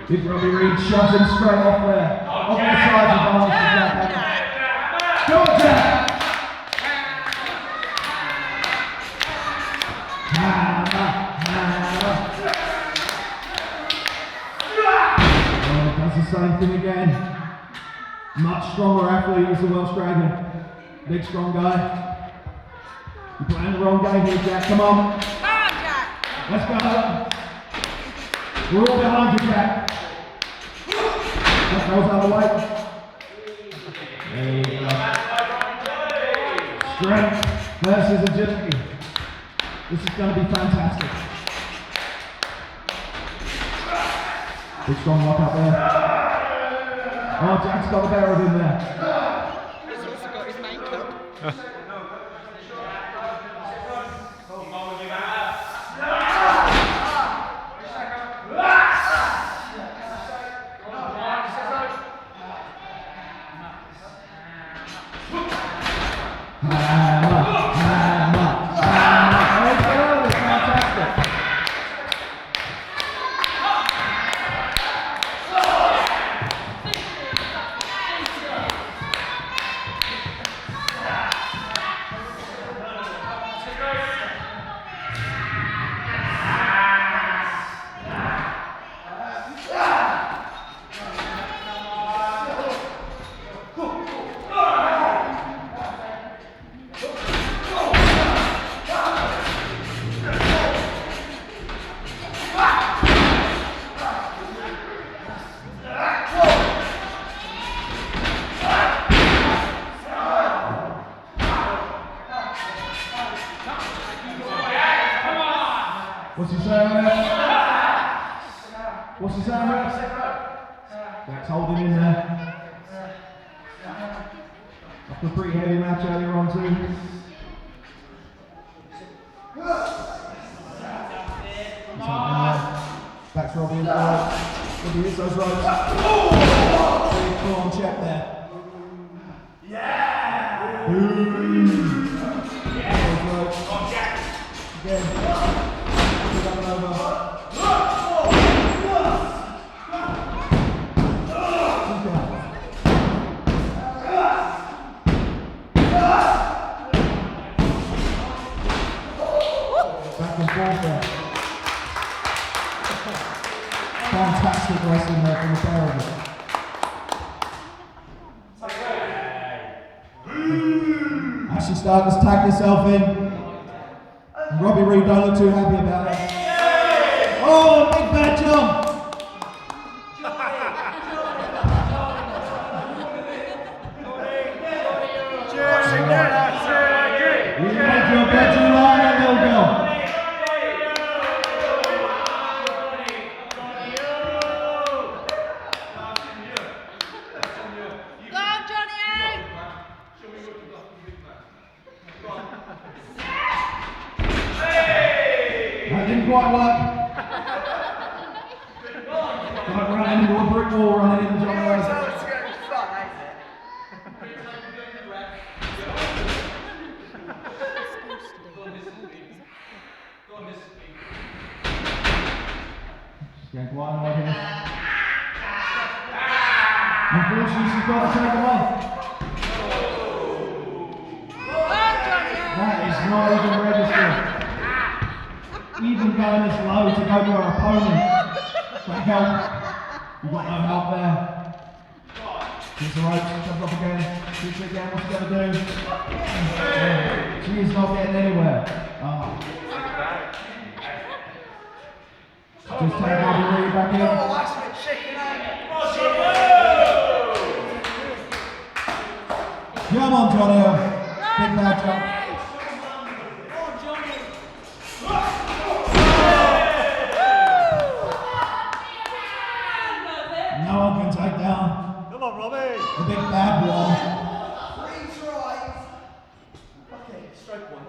Big Robbie Reid shoves him straight off there. Off the side of the arms to Jack. Go on, Jack! Oh, does the same thing again. Much stronger athlete is the Welsh Dragon. Big strong guy. You're playing the wrong game here, Jack. Come on. Come on, Jack. Let's go. We're all behind you, Jack. That goes out of the way. There you go. Strength versus agility. This is going to be fantastic. Big strong lock up there. Oh, Jack's got the better of him there. He's also got his makeup. What's he saying there? What's he saying there? Jack's holding in there. After a pretty heavy match earlier on too. He's holding there. Back to Robbie as well. Robbie hits those ropes. Big full on check there. Yeah! Again. Back and forth there. Fantastic wrestling there from the pair of them. Ashleigh starting to tag herself in. Robbie Reid don't look too happy about it. Oh, big bad jump! You make your bed too long and they'll go. Go on, Johnny! That didn't quite work. Like running into a brick wall, running into Johnny Reid. Getting quiet over here. Unfortunately, she's got to take him off. That is not even registered. Even going this low to go to her opponent for help. You've got no help there. Here's the ropes, comes up again. Shoots it again, what's she going to do? She is not getting anywhere. Oh. Just take Robbie Reid back in. Oh, that's a bit shaky now. Come on, Johnny. Big bad jump. No one can take down. Come on, Robbie. The big bad one. 3 tries. Okay, strike one.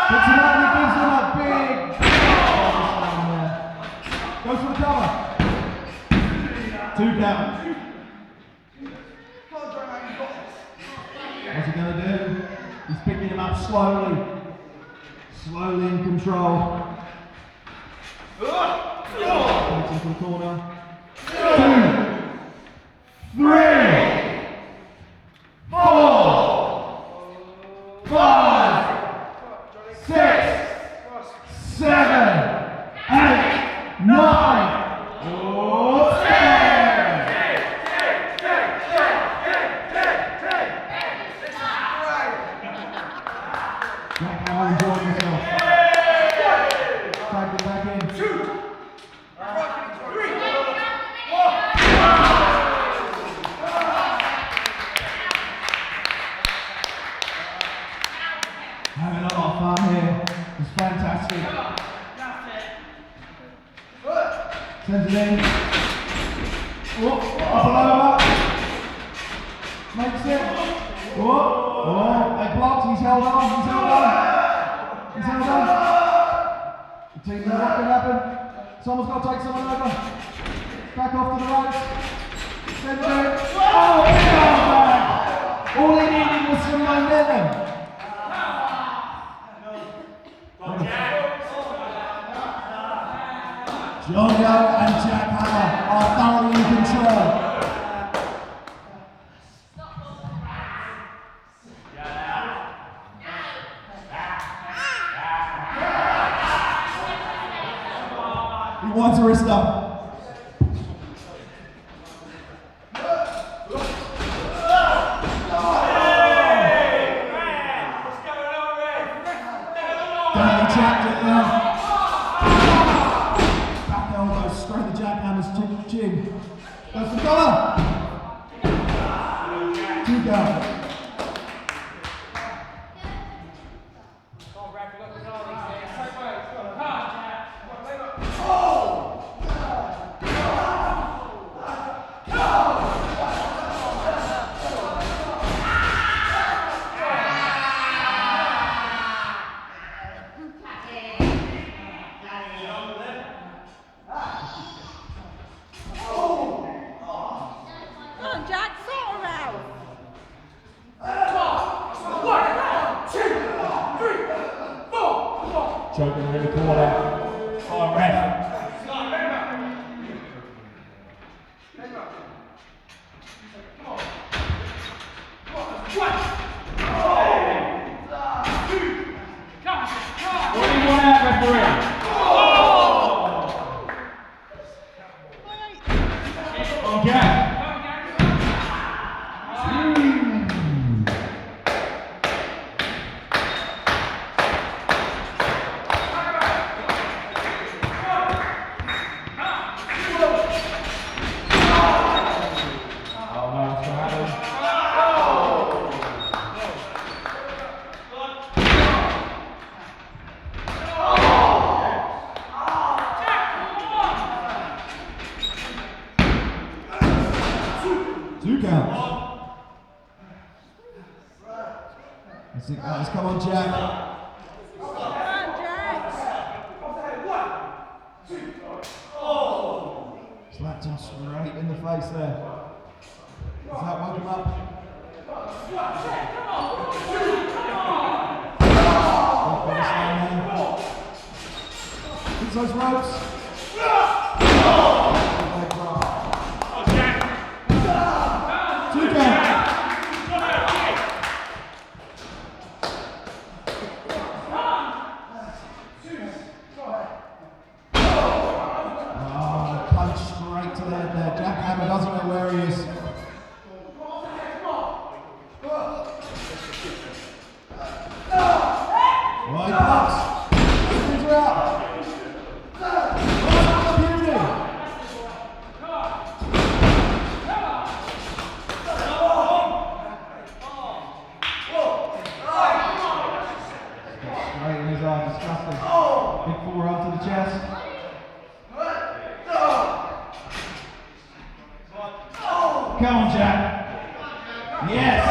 Picks him up and he gives him a big slam there. Goes for the cover. 2 down. What's he going to do? He's picking him up slowly. Slowly in control. Takes him to the corner. 2, 3, 4, 5, 6, 7, 8, 9, 10. Jack Hammer enjoying himself. Tagged it back in. 2, 3, 4. Having a lot of fun here. It's fantastic. Sends it in. Oh, up and over. Makes it. Oh, they blocked. He's held on. He's held on. He's held on. The team knows what can happen. Someone's got to take someone over. Back off to the right. Sends it in. Oh, back. All he needed was some momentum. Johnny and Jack Hammer are thoroughly in control. He wants a wrist up. Danny checked it now. Straight to Jack Hammer's chin. Goes for collar. 2 down. Jack, sort her out. 1, 2, 3, 4. Choking her in the corner. Oh, ref. What do you want out, referee? Oh, Jack. That's it, guys. Come on, Jack. Come on, Jack. Slapped him straight in the face there. Does that woke him up? Hits those ropes. Jack Hammer doesn't know where he is. Right box. Things are out. Straight in his eye, disgusting. Big forearm to the chest. Come on, Jack. Yes.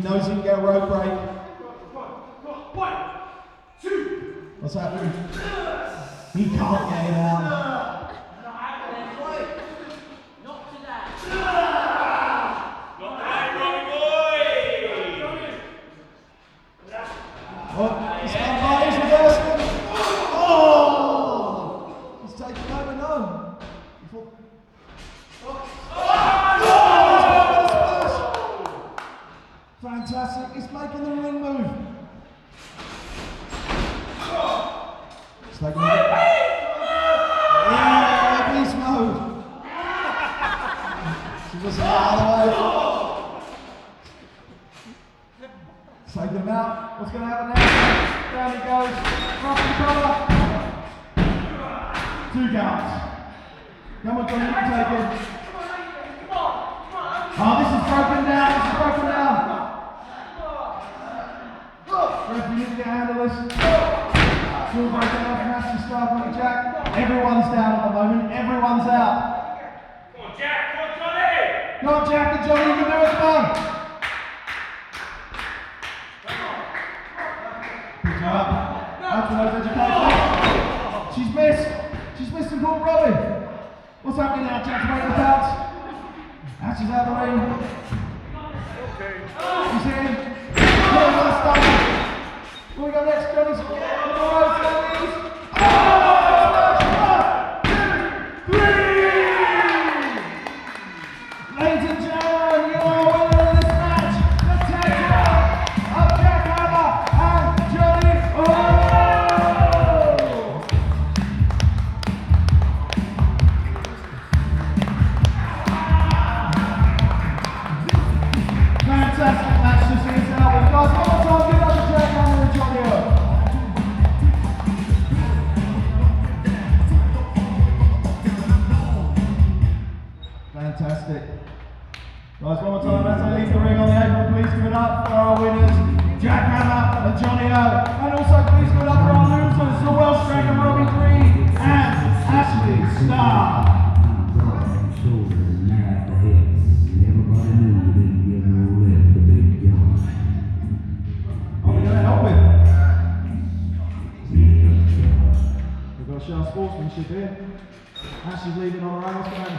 He knows he can get a rope break. 1, 2. What's happening? He can't get it out. Oh, he's got by, he's reversing. Oh! He's taking over now. Fantastic, he's making the ring move. He's taking it. Yeah, beast mode. She was out of the way. Taking him out. What's going to happen now? Down he goes. Drop the collar. 2 counts. Come on, Johnny, you can take it. Oh, this is broken down. This is broken down. Referee needs to get a hand of this. Still breaking off. Massive start on the Jack. Everyone's down at the moment. Everyone's out. Come on, Jack. Come on, Johnny. Go on, Jack and Johnny. You can do it. Come on. Pick her up. Out to those education. She's missed. She's missed and caught Robbie. What's happening now? Jack's making the counts. Ashley's out of the ring. He's in. Johnny's on the stomach. Where we go next? Johnny's on the road. Johnny's. Oh! 1, 2, 3! Ladies and gentlemen, you are winning of this match. The tag team of Jack Hammer and Johnny. Oh! Fantastic match to see us out with. Guys, one more time, give it up to Jack Hammer and Johnny. Fantastic. Guys, one more time, as I leave the ring on the apron, please give it up for our winners, Jack Hammer and Johnny O. And also please give it up for our losers, the Welsh Dragon Robbie Reid and Ashleigh Star. What are we going to help with? We've got to show our sportsmanship here. Ashleigh's leaving on her own. What's going on?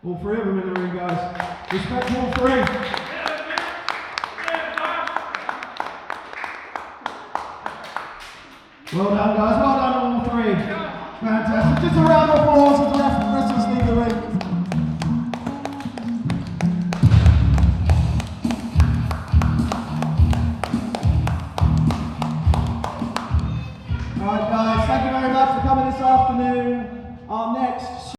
All 3 of them in the ring, guys. Respect all 3. Well done, guys. Well done, all 3. Fantastic. Just a round of applause as the rest of us leave the ring. Alright, guys. Thank you very much for coming this afternoon. Our next